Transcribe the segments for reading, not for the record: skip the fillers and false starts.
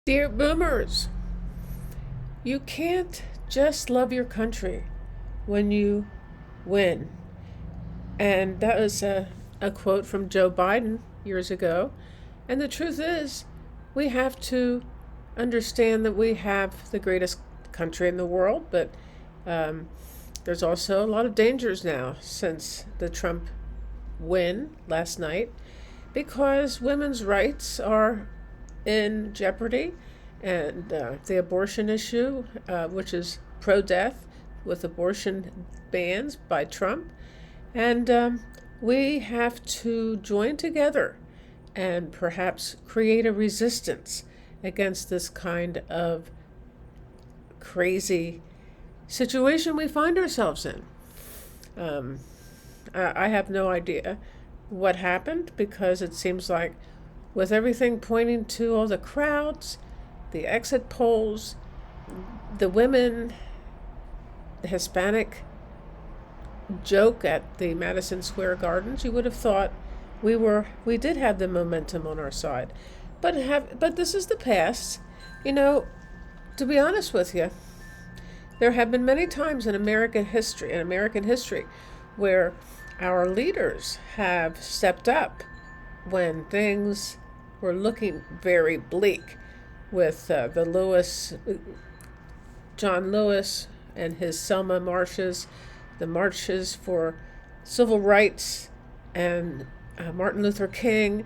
Dear boomers, you can't just love your country when you win. And that was a quote from Joe Biden years ago. And the truth is, we have to understand that we have the greatest country in the world, but um, there's also a lot of dangers now since the Trump win last night because women's rights are in jeopardy, and the abortion issue, which is pro death with abortion bans by Trump. And we have to join together and perhaps create a resistance against this kind of crazy situation we find ourselves in. Um, I have no idea what happened because it seems like, with everything pointing to all the crowds, the exit polls, the women, the Hispanic joke at the Madison Square Gardens, you would have thought we did have the momentum on our side. But this is the past. You know, to be honest with you, there have been many times in American history, where our leaders have stepped up when things were looking very bleak, with John Lewis and his Selma marches, the marches for civil rights, and Martin Luther King,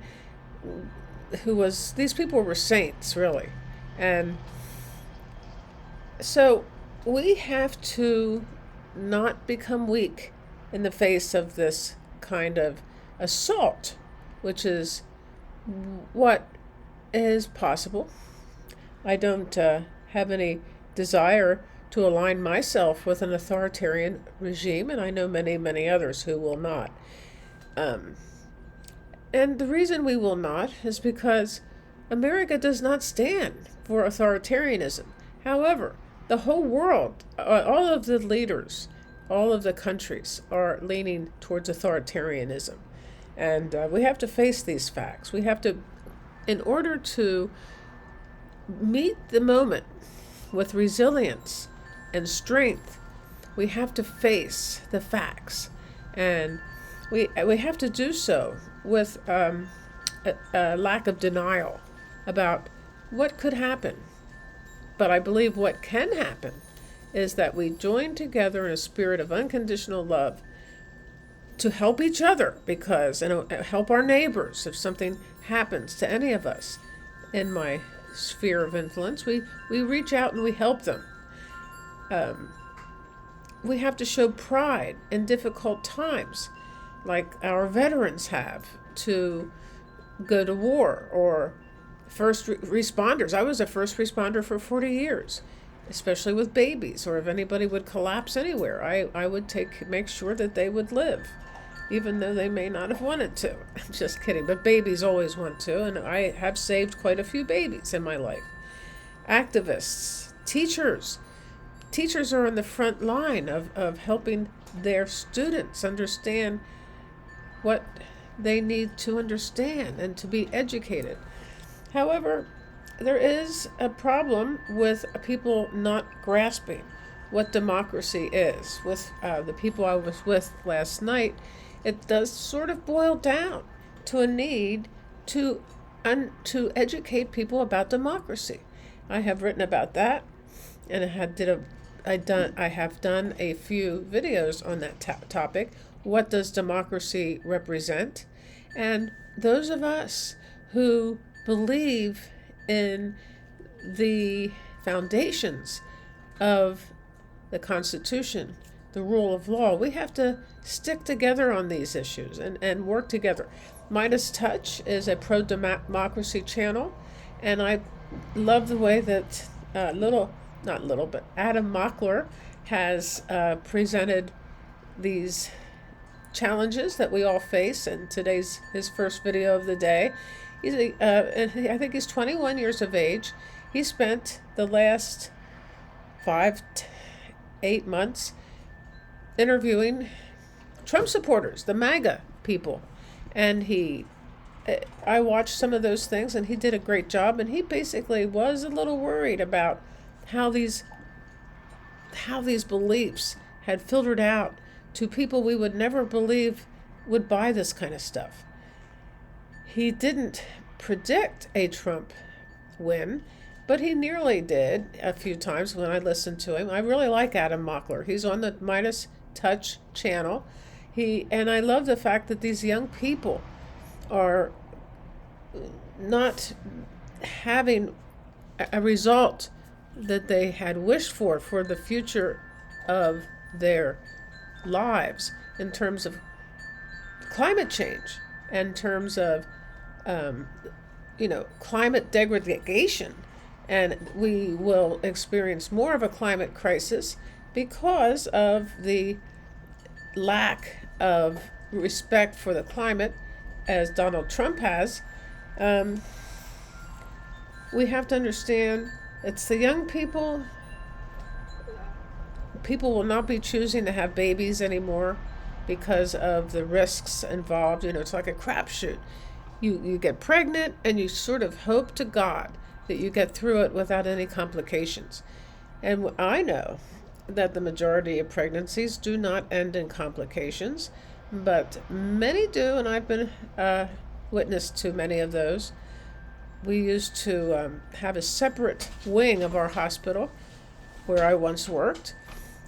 these people were saints, really. And so we have to not become weak in the face of this kind of assault, which is what is possible. I don't have any desire to align myself with an authoritarian regime, and I know many, many others who will not. Um, and the reason we will not is because America does not stand for authoritarianism. However, the whole world, all of the leaders, all of the countries are leaning towards authoritarianism. And we have to face these facts. We have to, in order to meet the moment with resilience and strength, we have to face the facts. And we have to do so with a lack of denial about what could happen. But I believe what can happen is that we join together in a spirit of unconditional love to help each other, because and help our neighbors if something happens to any of us in my sphere of influence. We reach out and we help them. Um, we have to show pride in difficult times, like our veterans have, to go to war, or responders. I was a first responder for 40 years, especially with babies, or if anybody would collapse anywhere, I would make sure that they would live, even though they may not have wanted to. I'm just kidding, but babies always want to, and I have saved quite a few babies in my life. Activists, teachers. Teachers are on the front line of helping their students understand what they need to understand and to be educated. However, there is a problem with people not grasping what democracy is. With the people I was with last night, it does sort of boil down to a need to educate people about democracy. I have written about that, and I have done a few videos on that topic. What does democracy represent? And those of us who believe in the foundations of the Constitution, the rule of law, we have to stick together on these issues and work together. Midas Touch is a pro democracy channel, and I love the way that Adam Mockler has presented these challenges that we all face. And today's his first video of the day. I think he's 21 years of age. He spent the last 8 months interviewing Trump supporters, the MAGA people, and he I watched some of those things, and he did a great job. And he basically was a little worried about how these beliefs had filtered out to people we would never believe would buy this kind of stuff. He didn't predict a Trump win, but he nearly did a few times when I listened to him. I really like Adam Mockler. He's on the Midas Touch channel. And I love the fact that these young people are not having a result that they had wished for the future of their lives in terms of climate change, in terms of climate degradation. And we will experience more of a climate crisis because of the lack of respect for the climate, as Donald Trump has. We have to understand it's the young people. People will not be choosing to have babies anymore because of the risks involved. It's like a crapshoot. You get pregnant and you sort of hope to God that you get through it without any complications. And I know that the majority of pregnancies do not end in complications, but many do, and I've been witness to many of those. We used to have a separate wing of our hospital where I once worked.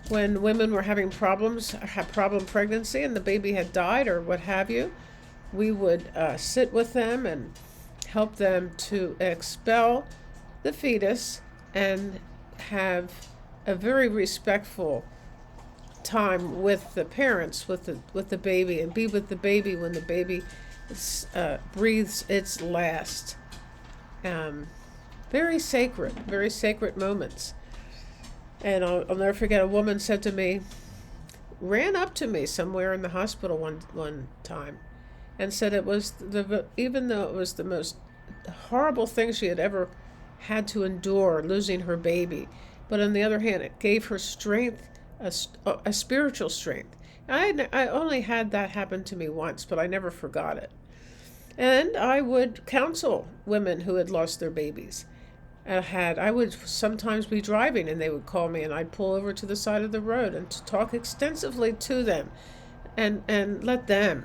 When women were having problems, had problem pregnancy, and the baby had died or what have you, we would sit with them and help them to expel the fetus and have a very respectful time with the parents, with the baby, and be with the baby when the baby breathes its last. Very sacred moments. And I'll never forget, a woman said to me, ran up to me somewhere in the hospital one time, and said it was even though it was the most horrible thing she had ever had to endure, losing her baby, but on the other hand, it gave her strength, a spiritual strength. I only had that happen to me once, but I never forgot it. And I would counsel women who had lost their babies. I would sometimes be driving and they would call me, and I'd pull over to the side of the road and to talk extensively to them and let them.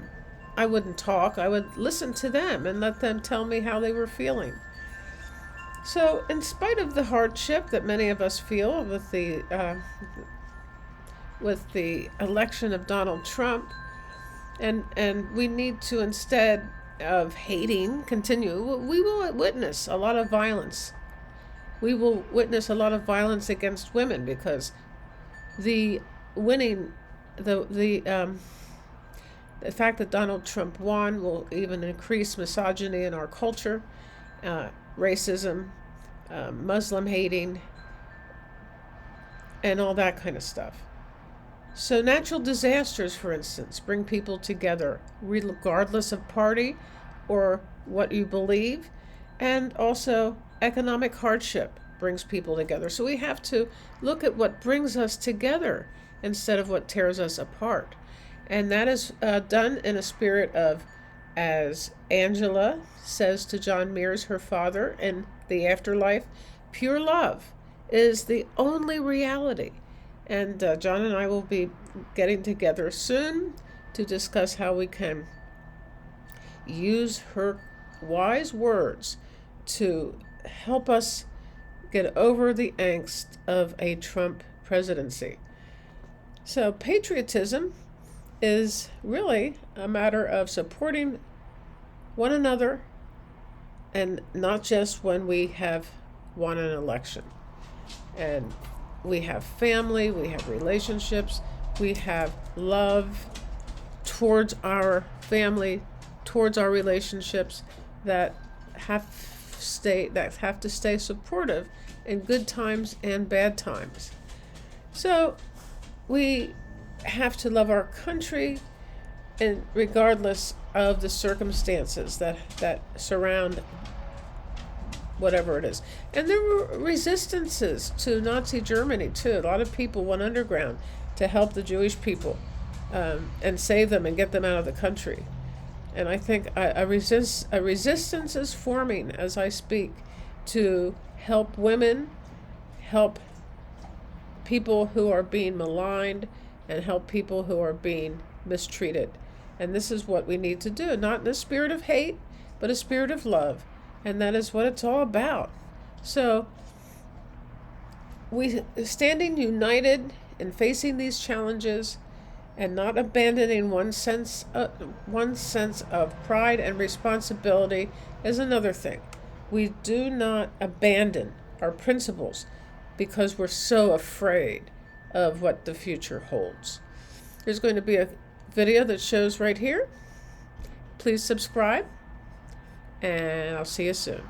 I wouldn't talk. I would listen to them and let them tell me how they were feeling. So in spite of the hardship that many of us feel with the election of Donald Trump, and we need to, instead of hating, continue, we will witness a lot of violence. We will witness a lot of violence against women because the fact that Donald Trump won will even increase misogyny in our culture, racism, Muslim hating, and all that kind of stuff. So natural disasters, for instance, bring people together regardless of party or what you believe, and also economic hardship brings people together. So we have to look at what brings us together instead of what tears us apart. And that is done in a spirit of, as Angela says to John Mears, her father, in the afterlife, pure love is the only reality. And John and I will be getting together soon to discuss how we can use her wise words to help us get over the angst of a Trump presidency. So patriotism is really a matter of supporting one another, and not just when we have won an election. And we have family, we have relationships, we have love towards our family, towards our relationships that have to stay supportive in good times and bad times. So we have to love our country, and regardless of the circumstances that surround whatever it is. And there were resistances to Nazi Germany too. A lot of people went underground to help the Jewish people and save them and get them out of the country. And I think a resistance is forming as I speak to help women, help people who are being maligned, and help people who are being mistreated. And this is what we need to do, not in a spirit of hate, but a spirit of love. And that is what it's all about. So, we standing united and facing these challenges and not abandoning one sense of pride and responsibility is another thing. We do not abandon our principles because we're so afraid of what the future holds. There's going to be a video that shows right here. Please subscribe, and I'll see you soon.